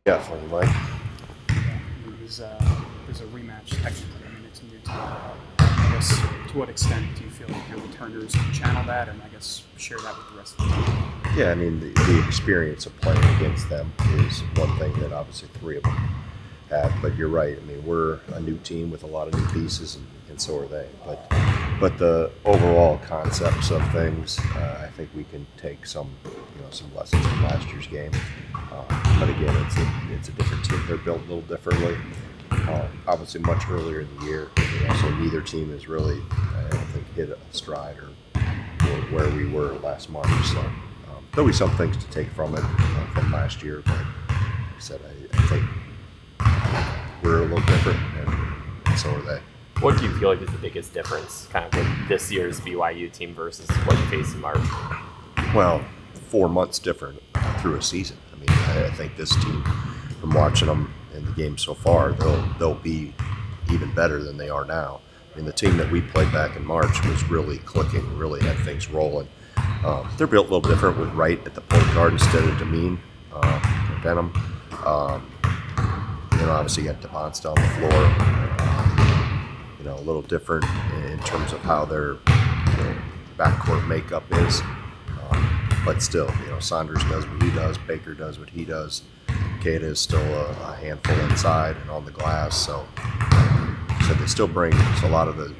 Definitely, Mike. There's a rematch technically. I mean, it's a new team. I guess to what extent do you feel like your returners can channel that, and I guess share that with the rest of the team? Yeah, I mean, the experience of playing against them is one thing that obviously three of them have. But you're right. I mean, we're a new team with a lot of new pieces, and so are they. But the overall concepts of things, I think we can take some lessons from last year's game. But again, it's a different team. They're built a little differently. Obviously, much earlier in the year, so neither team has really, I don't think, hit a stride or where we were last March. So there'll be some things to take from it from last year. But like I said, I think we're a little different, and so are they. What do you feel like is the biggest difference kind of with this year's BYU team versus what you faced in March? Well, 4 months different through a season. I mean, I think this team, from watching them in the game so far, they'll be even better than they are now. I mean, the team that we played back in March was really clicking, really had things rolling. They're built a little different with Wright at the point guard instead of Demeen or Denham. Obviously you got DeBonsta on the floor. A little different in terms of how their backcourt makeup is. But still, Saunders does what he does, Baker does what he does. Kata is still a handful inside and on the glass. So they still bring a lot of the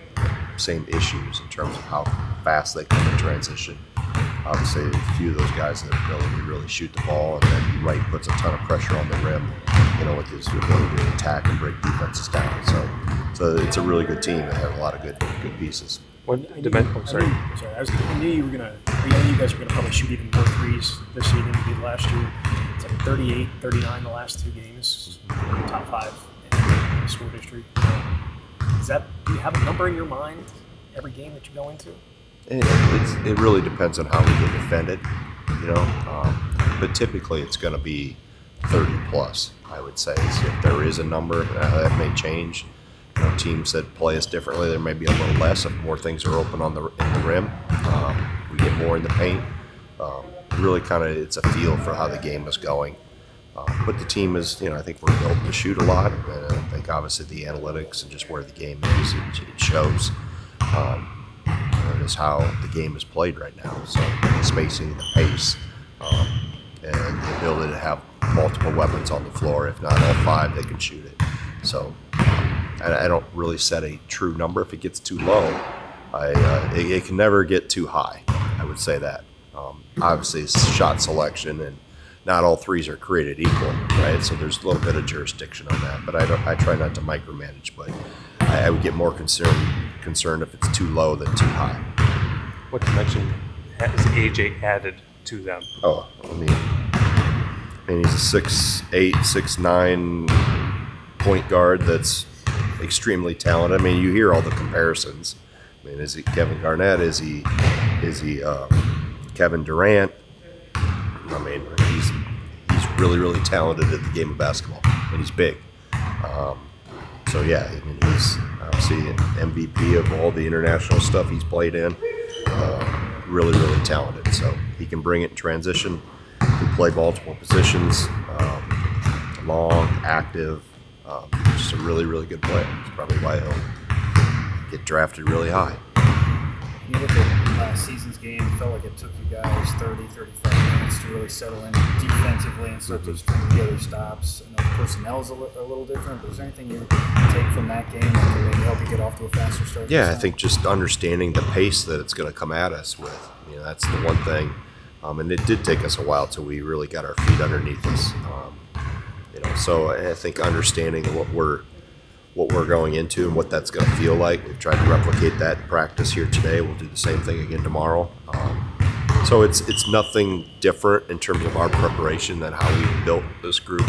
same issues in terms of how fast they come in transition. Obviously, a few of those guys have the ability to really shoot the ball, and then Wright puts a ton of pressure on the rim, with his ability to attack and break defenses down. So it's a really good team that has a lot of good pieces. I knew you guys were gonna probably shoot even more threes this year than you did last year. It's like 38, 39 the last two games, top 5 in the school history. Do you have a number in your mind every game that you go into? It really depends on how we get defended, but typically it's going to be 30 plus, I would say. So if there is a number, that may change. Teams that play us differently, there may be a little less if more things are open in the rim. We get more in the paint. Really kind of it's a feel for how the game is going. But the team is, I think we're built to shoot a lot. And I think obviously the analytics and just where the game is, it shows. Is how the game is played right now. So the spacing, the pace, and the ability to have multiple weapons on the floor. If not all 5, they can shoot it. So I don't really set a true number. If it gets too low, it can never get too high. I would say that. Obviously, it's shot selection, and not all threes are created equal, right? So there's a little bit of jurisdiction on that. But I try not to micromanage. But I would get more concerned if it's too low than too high. What dimension has AJ added to them? Oh, I mean he's a 6'8", 6'9" point guard that's extremely talented. I mean, you hear all the comparisons. I mean, is he Kevin Garnett? Is he Kevin Durant? I mean, he's really, really talented at the game of basketball, and he's big. So yeah, I mean, he's obviously an MVP of all the international stuff he's played in. Really, really talented. So he can bring it in transition, can play multiple positions, long, active, just a really, really good player. That's probably why he'll get drafted really high. You look at last season's game, it felt like it took you guys 30, 35 minutes to really settle in defensively and start to string together stops. I know the personnel's a little different, but is there anything you take from that game that can maybe help you get off to a faster start? Yeah, I think just understanding the pace that it's going to come at us with. That's the one thing. And it did take us a while till we really got our feet underneath us. So I think understanding what we're going into and what that's going to feel like. We've tried to replicate that in practice here today. We'll do the same thing again tomorrow. So it's nothing different in terms of our preparation than how we built this group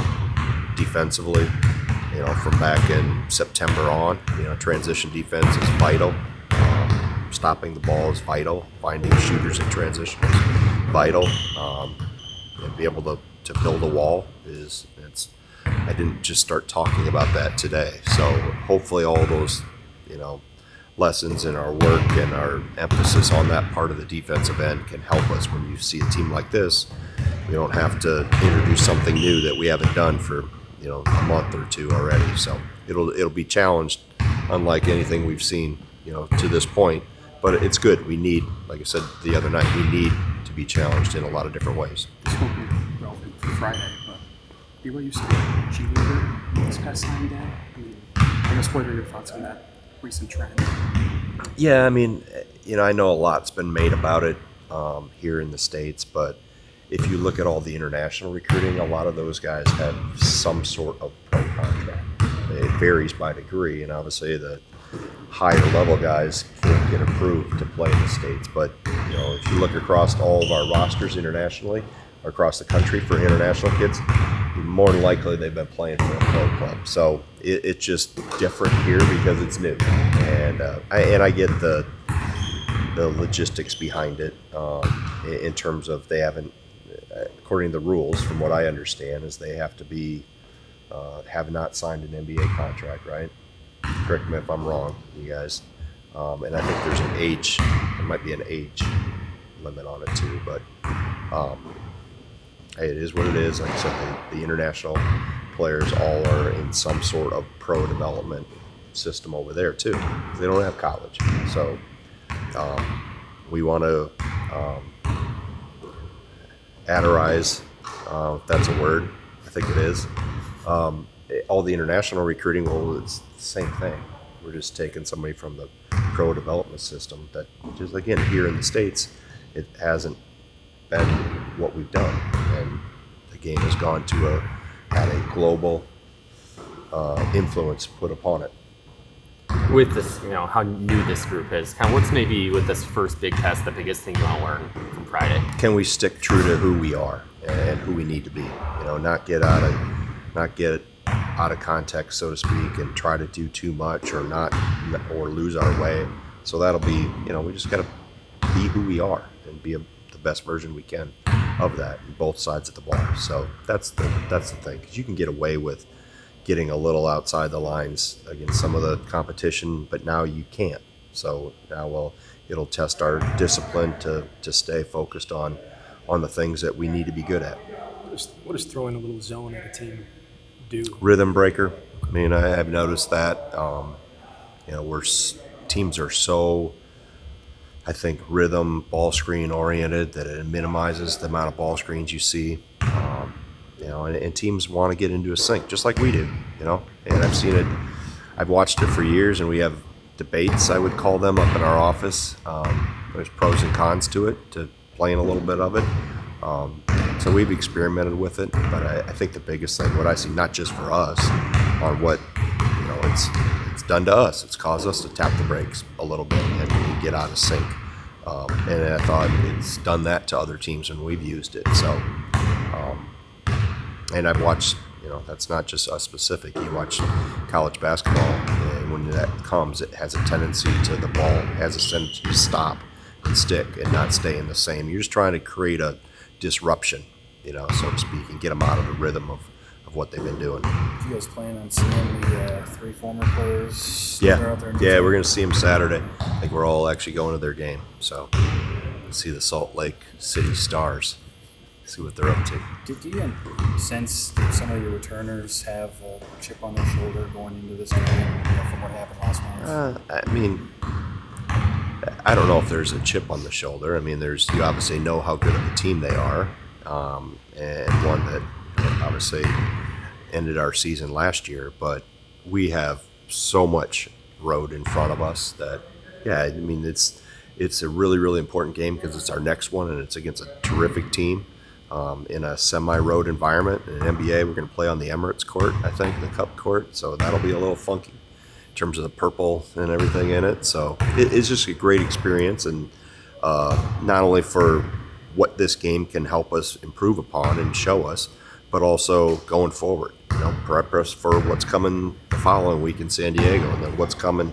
defensively. From back in September on, transition defense is vital. Stopping the ball is vital. Finding shooters in transition is vital. And be able to build a wall I didn't just start talking about that today. So hopefully all those, lessons in our work and our emphasis on that part of the defensive end can help us when you see a team like this We don't have to introduce something new that we haven't done for a month or two already. So it'll be challenged, unlike anything we've seen to this point. But it's good. We need, like I said the other night, we need to be challenged in a lot of different ways. This won't be relevant for Friday, but BYU said cheerleader this past signing day. I mean, I guess what are your thoughts on that recent trend? Yeah, I mean, I know a lot's been made about it here in the States, but if you look at all the international recruiting, a lot of those guys have some sort of pro contract. It varies by degree, and obviously the higher level guys can't get approved to play in the States. But if you look across all of our rosters internationally, across the country for international kids, more than likely they've been playing for a pro club. So it's just different here because it's new, and I get the logistics behind it in terms of they haven't, according to the rules, from what I understand, is they have to be have not signed an NBA contract, right? Correct me if I'm wrong, you guys. And I think there's an age, there might be an age limit on it too, but hey, it is what it is. Like I said, the international players all are in some sort of pro development system over there too. They don't have college. So we want to adorize, if that's a word, I think it is. All the international recruiting, well, it's the same thing. We're just taking somebody from the pro development system that, just again, here in the States, it hasn't been what we've done. And the game has gone to had a global influence put upon it. With this, how new this group is, kind of what's maybe with this first big test, the biggest thing you want to learn from Friday? Can we stick true to who we are and who we need to be? Not get out of context, so to speak, and try to do too much or lose our way. So that'll be, we just got to be who we are and be the best version we can of that in both sides of the ball. So that's the thing, because you can get away with getting a little outside the lines against some of the competition, but now you can't. So now, it'll test our discipline to stay focused on the things that we need to be good at. What does throwing a little zone at a team do? Rhythm breaker. I mean, I have noticed that. Teams are so, I think, rhythm ball screen oriented that it minimizes the amount of ball screens you see. And teams want to get into a sync just like we do. And I've seen it. I've watched it for years, and we have debates, I would call them, up in our office. There's pros and cons to it, to playing a little bit of it. So we've experimented with it, but I think the biggest thing, what I see, not just for us, on what it's done to us, it's caused us to tap the brakes a little bit and get out of sync. And I thought it's done that to other teams when we've used it. So, and I've watched, that's not just us specific. You watch college basketball, and when that comes, it has a tendency to, the ball has a tendency to stop and stick and not stay in the same. You're just trying to create a disruption, so to speak, and get them out of the rhythm of what they've been doing. Do you guys plan on seeing the three former players? Yeah, we're going to see them Saturday. I think we're all actually going to their game, so we'll see the Salt Lake City Stars, see what they're up to. Do you sense that some of your returners have a chip on their shoulder going into this game from what happened last month? I mean, I don't know if there's a chip on the shoulder. I mean, you obviously know how good of a team they are, and one that obviously ended our season last year. But we have so much road in front of us that, yeah, I mean, it's a really, really important game because it's our next one, and it's against a terrific team in a semi-road environment. In NBA, we're going to play on the Emirates court, I think, the Cup court, so that'll be a little funky in terms of the purple and everything in it. So it's just a great experience, and not only for what this game can help us improve upon and show us, but also going forward. Prep us for what's coming the following week in San Diego, and then what's coming.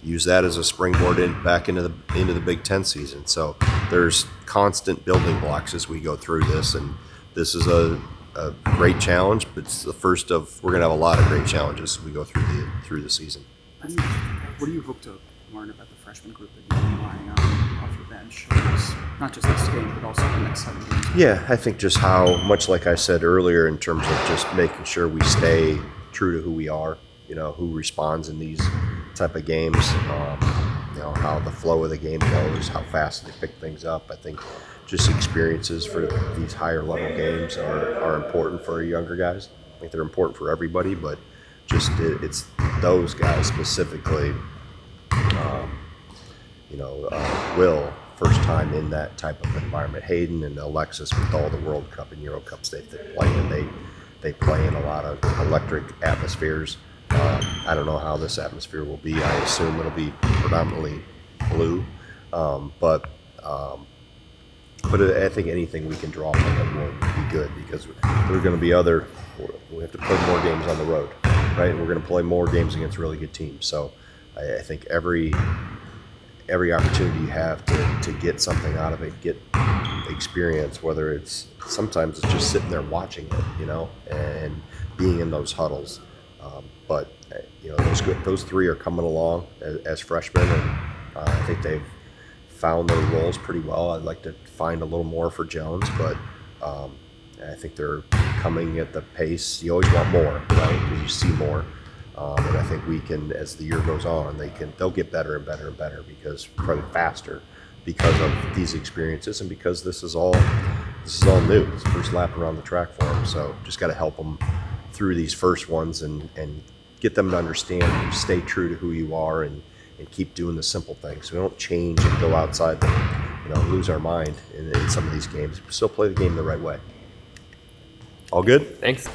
Use that as a springboard back into the Big Ten season. So there's constant building blocks as we go through this, and this is a great challenge. But it's the first of, we're going to have a lot of great challenges as we go through the season. What do you hope to learn about the freshman group that you're relying on off your bench? not just this game, but also the next 7 games? Yeah, I think just how much, like I said earlier, in terms of just making sure we stay true to who we are, who responds in these type of games, how the flow of the game goes, how fast they pick things up. I think just experiences for these higher level games are important for younger guys. I think they're important for everybody, but just it's those guys specifically. Will, first time in that type of environment. Hayden and Alexis, with all the World Cup and Euro Cups they play in, they play in a lot of electric atmospheres. I don't know how this atmosphere will be. I assume it'll be predominantly blue, but I think anything we can draw from it will be good, because there are going to be we have to play more games on the road, right? And we're going to play more games against really good teams. So I think every opportunity you have to get something out of it, get experience, whether sometimes it's just sitting there watching it, and being in those huddles. But those three are coming along as freshmen, and I think they've found their roles pretty well. I'd like to find a little more for Jones, but I think they're coming at the pace. You always want more, right? Because you see more. And I think we can, as the year goes on, they'll get better and better and better, because probably faster, because of these experiences, and because this is all new. It's the first lap around the track for them. So just got to help them through these first ones and get them to understand, stay true to who you are, and keep doing the simple things. So we don't change and go outside lose our mind in some of these games. Still play the game the right way. All good? Thanks.